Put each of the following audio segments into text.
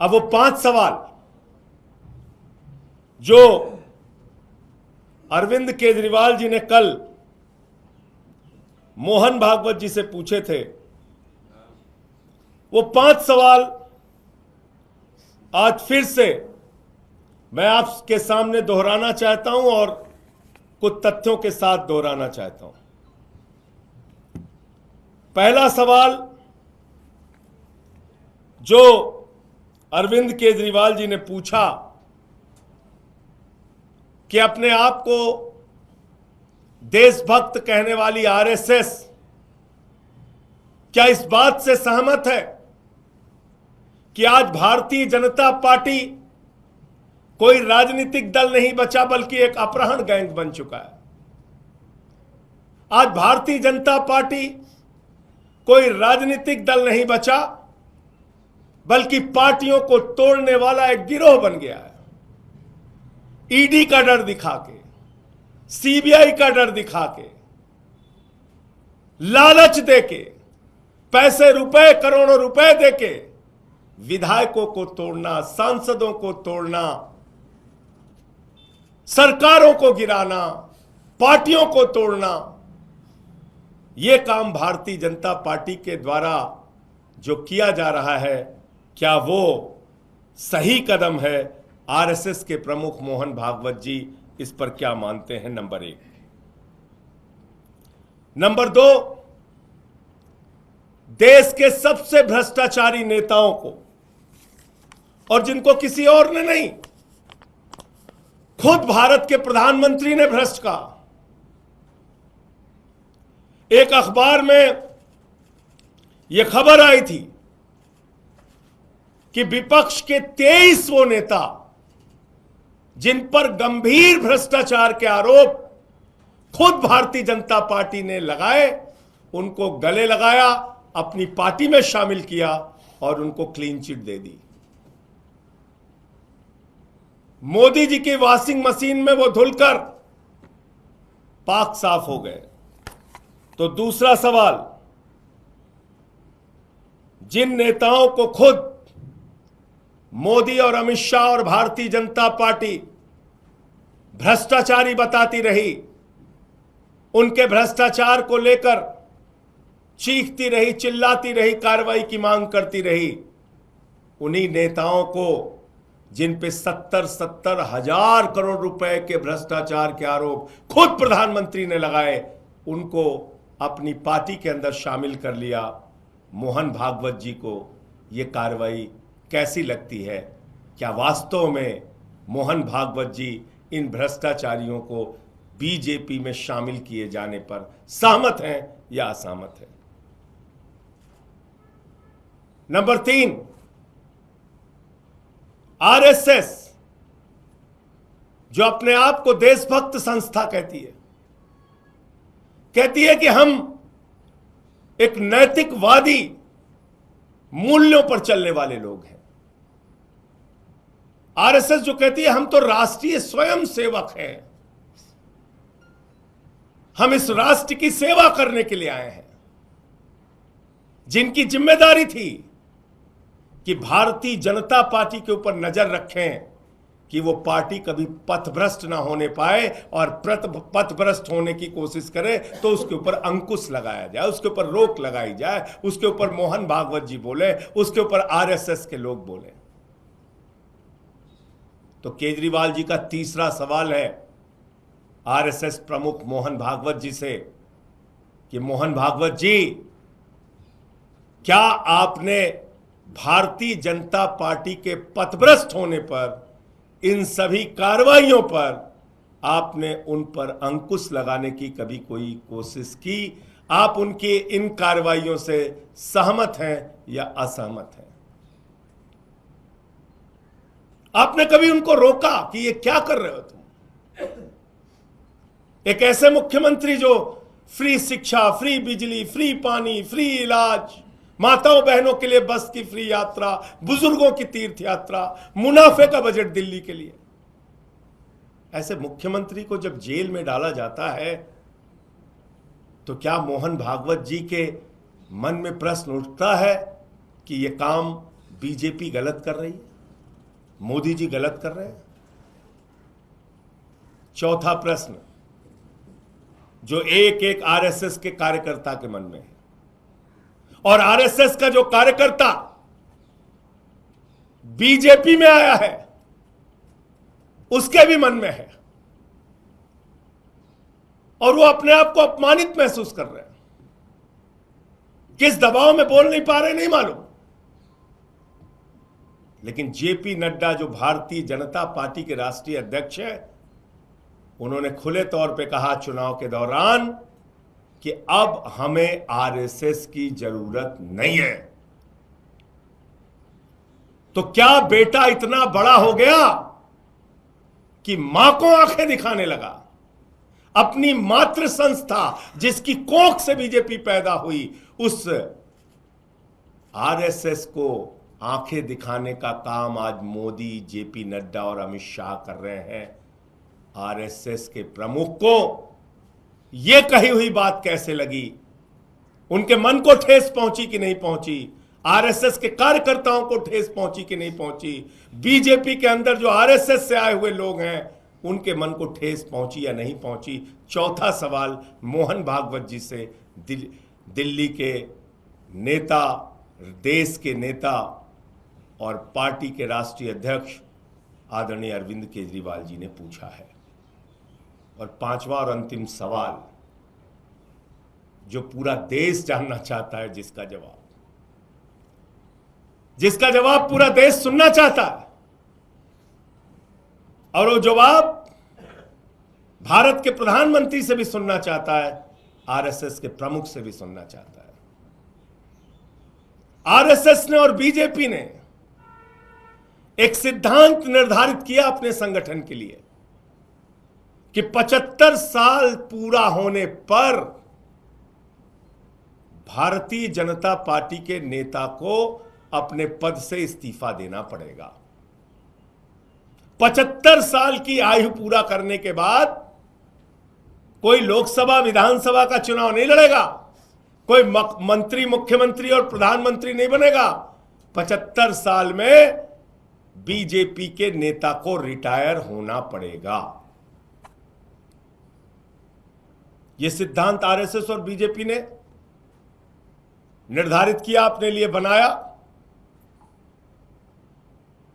अब वो 5 सवाल जो अरविंद केजरीवाल जी ने कल मोहन भागवत जी से पूछे थे, वो 5 सवाल आज फिर से मैं आपके सामने दोहराना चाहता हूं और कुछ तथ्यों के साथ दोहराना चाहता हूं। पहला सवाल जो अरविंद केजरीवाल जी ने पूछा कि अपने आप को देशभक्त कहने वाली आरएसएस क्या इस बात से सहमत है कि आज भारतीय जनता पार्टी कोई राजनीतिक दल नहीं बचा बल्कि एक अपहरण गैंग बन चुका है। आज भारतीय जनता पार्टी कोई राजनीतिक दल नहीं बचा बल्कि पार्टियों को तोड़ने वाला एक गिरोह बन गया है। ईडी का डर दिखा के, सीबीआई का डर दिखा के, लालच देके, पैसे रुपए करोड़ों रुपए देके विधायकों को तोड़ना, सांसदों को तोड़ना, सरकारों को गिराना, पार्टियों को तोड़ना, यह काम भारतीय जनता पार्टी के द्वारा जो किया जा रहा है, क्या वो सही कदम है? आरएसएस के प्रमुख मोहन भागवत जी इस पर क्या मानते हैं? नंबर 1। नंबर 2, देश के सबसे भ्रष्टाचारी नेताओं को, और जिनको किसी और ने नहीं, खुद भारत के प्रधानमंत्री ने भ्रष्ट कहा। एक अखबार में यह खबर आई थी कि विपक्ष के 23 वो नेता जिन पर गंभीर भ्रष्टाचार के आरोप खुद भारतीय जनता पार्टी ने लगाए, उनको गले लगाया, अपनी पार्टी में शामिल किया और उनको क्लीन चिट दे दी। मोदी जी की वॉशिंग मशीन में वो धुलकर पाक साफ हो गए। तो दूसरा सवाल, जिन नेताओं को खुद मोदी और अमित शाह और भारतीय जनता पार्टी भ्रष्टाचारी बताती रही, उनके भ्रष्टाचार को लेकर चीखती रही, चिल्लाती रही, कार्रवाई की मांग करती रही, उन्हीं नेताओं को जिन पे 70 हजार करोड़ रुपए के भ्रष्टाचार के आरोप खुद प्रधानमंत्री ने लगाए, उनको अपनी पार्टी के अंदर शामिल कर लिया। मोहन भागवत जी को यह कार्रवाई कैसी लगती है? क्या वास्तव में मोहन भागवत जी इन भ्रष्टाचारियों को बीजेपी में शामिल किए जाने पर सहमत हैं या असहमत हैं? नंबर 3, आरएसएस जो अपने आप को देशभक्त संस्था कहती है कि हम एक नैतिकवादी मूल्यों पर चलने वाले लोग हैं। आरएसएस जो कहती है हम तो राष्ट्रीय स्वयं सेवक हैं, हम इस राष्ट्र की सेवा करने के लिए आए हैं, जिनकी जिम्मेदारी थी कि भारतीय जनता पार्टी के ऊपर नजर रखें कि वो पार्टी कभी पथभ्रष्ट ना होने पाए, और पथभ्रष्ट होने की कोशिश करे तो उसके ऊपर अंकुश लगाया जाए, उसके ऊपर रोक लगाई जाए, उसके ऊपर मोहन भागवत जी बोले, उसके ऊपर आरएसएस के लोग बोले। तो केजरीवाल जी का तीसरा सवाल है आरएसएस प्रमुख मोहन भागवत जी से कि मोहन भागवत जी, क्या आपने भारतीय जनता पार्टी के पथभ्रष्ट होने पर, इन सभी कार्रवाइयों पर, आपने उन पर अंकुश लगाने की कभी कोई कोशिश की? आप उनकी इन कार्रवाइयों से सहमत हैं या असहमत हैं? आपने कभी उनको रोका कि ये क्या कर रहे हो तुम? एक ऐसे मुख्यमंत्री जो फ्री शिक्षा, फ्री बिजली, फ्री पानी, फ्री इलाज, माताओं बहनों के लिए बस की फ्री यात्रा, बुजुर्गों की तीर्थ यात्रा, मुनाफे का बजट दिल्ली के लिए, ऐसे मुख्यमंत्री को जब जेल में डाला जाता है तो क्या मोहन भागवत जी के मन में प्रश्न उठता है कि यह काम बीजेपी गलत कर रही है, मोदी जी गलत कर रहे हैं। चौथा प्रश्न जो एक एक आरएसएस के कार्यकर्ता के मन में है, और आरएसएस का जो कार्यकर्ता बीजेपी में आया है उसके भी मन में है, और वो अपने आप को अपमानित महसूस कर रहे हैं। किस दबाव में बोल नहीं पा रहे नहीं मालूम, लेकिन जेपी नड्डा जो भारतीय जनता पार्टी के राष्ट्रीय अध्यक्ष हैं, उन्होंने खुले तौर पे कहा चुनाव के दौरान कि अब हमें आरएसएस की जरूरत नहीं है। तो क्या बेटा इतना बड़ा हो गया कि मां को आंखें दिखाने लगा? अपनी मातृ संस्था जिसकी कोख से बीजेपी पैदा हुई, उस आरएसएस को आंखें दिखाने का काम आज मोदी, जेपी नड्डा और अमित शाह कर रहे हैं। आरएसएस के प्रमुख को यह कही हुई बात कैसे लगी? उनके मन को ठेस पहुंची कि नहीं पहुंची? आरएसएस के कार्यकर्ताओं को ठेस पहुंची कि नहीं पहुंची? बीजेपी के अंदर जो आरएसएस से आए हुए लोग हैं उनके मन को ठेस पहुंची या नहीं पहुंची? चौथा सवाल मोहन भागवत जी से, दिल्ली के नेता, देश के नेता और पार्टी के राष्ट्रीय अध्यक्ष आदरणीय अरविंद केजरीवाल जी ने पूछा है। और पांचवा और अंतिम सवाल जो पूरा देश जानना चाहता है, जिसका जवाब पूरा देश सुनना चाहता है, और वो जवाब भारत के प्रधानमंत्री से भी सुनना चाहता है, आरएसएस के प्रमुख से भी सुनना चाहता है। आरएसएस ने और बीजेपी ने एक सिद्धांत निर्धारित किया अपने संगठन के लिए कि 75 साल पूरा होने पर भारतीय जनता पार्टी के नेता को अपने पद से इस्तीफा देना पड़ेगा। 75 साल की आयु पूरा करने के बाद कोई लोकसभा विधानसभा का चुनाव नहीं लड़ेगा, कोई मंत्री, मुख्यमंत्री और प्रधानमंत्री नहीं बनेगा। 75 साल में बीजेपी के नेता को रिटायर होना पड़ेगा। यह सिद्धांत आरएसएस और बीजेपी ने निर्धारित किया, अपने लिए बनाया,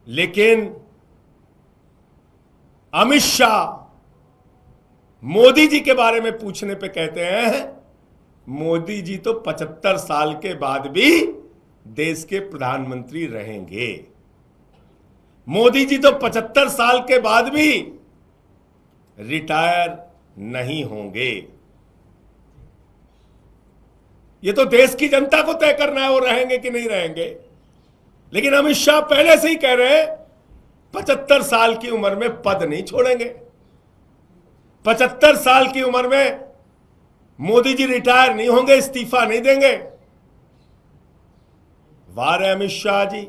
लेकिन अमित शाह मोदी जी के बारे में पूछने पे कहते हैं मोदी जी तो 75 साल के बाद भी देश के प्रधानमंत्री रहेंगे। मोदी जी तो 75 साल के बाद भी रिटायर नहीं होंगे। ये तो देश की जनता को तय करना है वो रहेंगे कि नहीं रहेंगे। लेकिन अमित शाह पहले से ही कह रहे हैं 75 साल की उम्र में पद नहीं छोड़ेंगे। 75 साल की उम्र में मोदी जी रिटायर नहीं होंगे, इस्तीफा नहीं देंगे। वाह रे अमित शाह जी,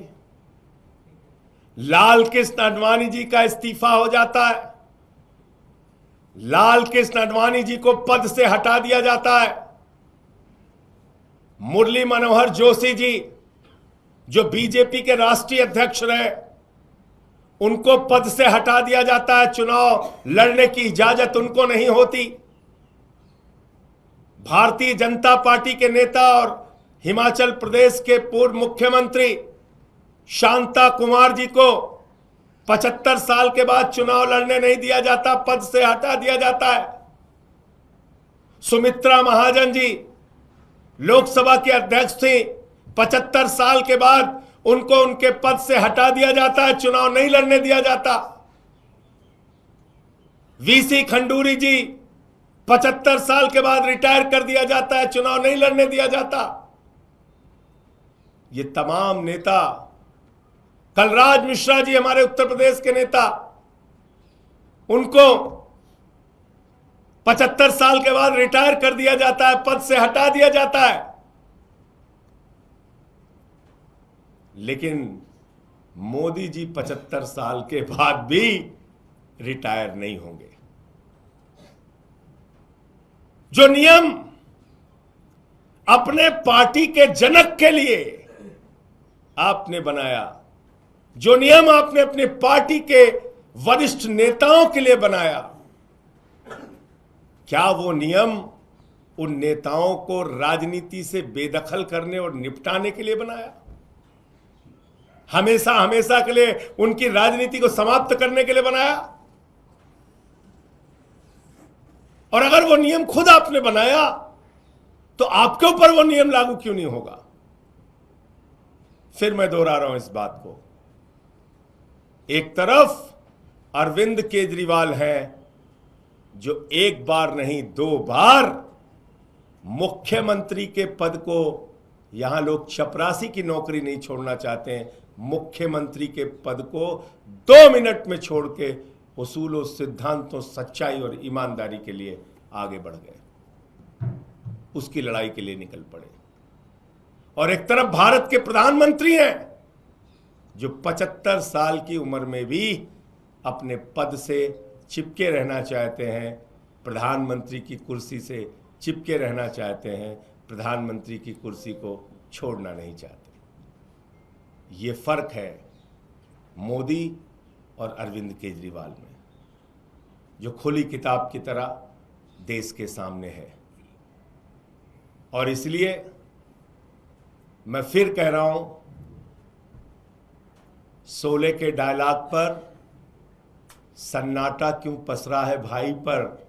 लाल कृष्ण आडवाणी जी का इस्तीफा हो जाता है, लाल कृष्ण आडवाणी जी को पद से हटा दिया जाता है। मुरली मनोहर जोशी जी जो बीजेपी के राष्ट्रीय अध्यक्ष रहे, उनको पद से हटा दिया जाता है, चुनाव लड़ने की इजाजत उनको नहीं होती। भारतीय जनता पार्टी के नेता और हिमाचल प्रदेश के पूर्व मुख्यमंत्री शांता कुमार जी को 75 साल के बाद चुनाव लड़ने नहीं दिया जाता, पद से हटा दिया जाता है। सुमित्रा महाजन जी लोकसभा के अध्यक्ष थी, 75 साल के बाद उनको उनके पद से हटा दिया जाता है, चुनाव नहीं लड़ने दिया जाता। वीसी खंडूरी जी 75 साल के बाद रिटायर कर दिया जाता है, चुनाव नहीं लड़ने दिया जाता। ये तमाम नेता, कलराज मिश्रा जी हमारे उत्तर प्रदेश के नेता, उनको 75 साल के बाद रिटायर कर दिया जाता है, पद से हटा दिया जाता है। लेकिन मोदी जी 75 साल के बाद भी रिटायर नहीं होंगे। जो नियम अपने पार्टी के जनक के लिए आपने बनाया, जो नियम आपने अपने पार्टी के वरिष्ठ नेताओं के लिए बनाया, क्या वो नियम उन नेताओं को राजनीति से बेदखल करने और निपटाने के लिए बनाया? हमेशा हमेशा के लिए उनकी राजनीति को समाप्त करने के लिए बनाया? और अगर वो नियम खुद आपने बनाया तो आपके ऊपर वो नियम लागू क्यों नहीं होगा? फिर मैं दोहरा रहा हूं इस बात को। एक तरफ अरविंद केजरीवाल हैं जो एक बार नहीं 2 बार मुख्यमंत्री के पद को, यहां लोग चपरासी की नौकरी नहीं छोड़ना चाहते हैं, मुख्यमंत्री के पद को 2 मिनट में छोड़ के उसूलों, सिद्धांतों, सच्चाई और ईमानदारी के लिए आगे बढ़ गए, उसकी लड़ाई के लिए निकल पड़े। और एक तरफ भारत के प्रधानमंत्री हैं जो 75 साल की उम्र में भी अपने पद से चिपके रहना चाहते हैं, प्रधानमंत्री की कुर्सी से चिपके रहना चाहते हैं, प्रधानमंत्री की कुर्सी को छोड़ना नहीं चाहते। ये फर्क है मोदी और अरविंद केजरीवाल में, जो खुली किताब की तरह देश के सामने है। और इसलिए मैं फिर कह रहा हूं, शोले के डायलॉग पर सन्नाटा क्यों पसरा है भाई पर,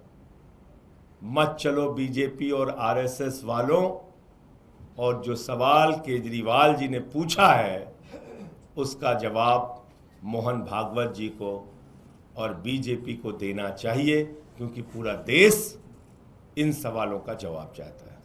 मत चलो बीजेपी और आरएसएस वालों। और जो सवाल केजरीवाल जी ने पूछा है उसका जवाब मोहन भागवत जी को और बीजेपी को देना चाहिए, क्योंकि पूरा देश इन सवालों का जवाब चाहता है।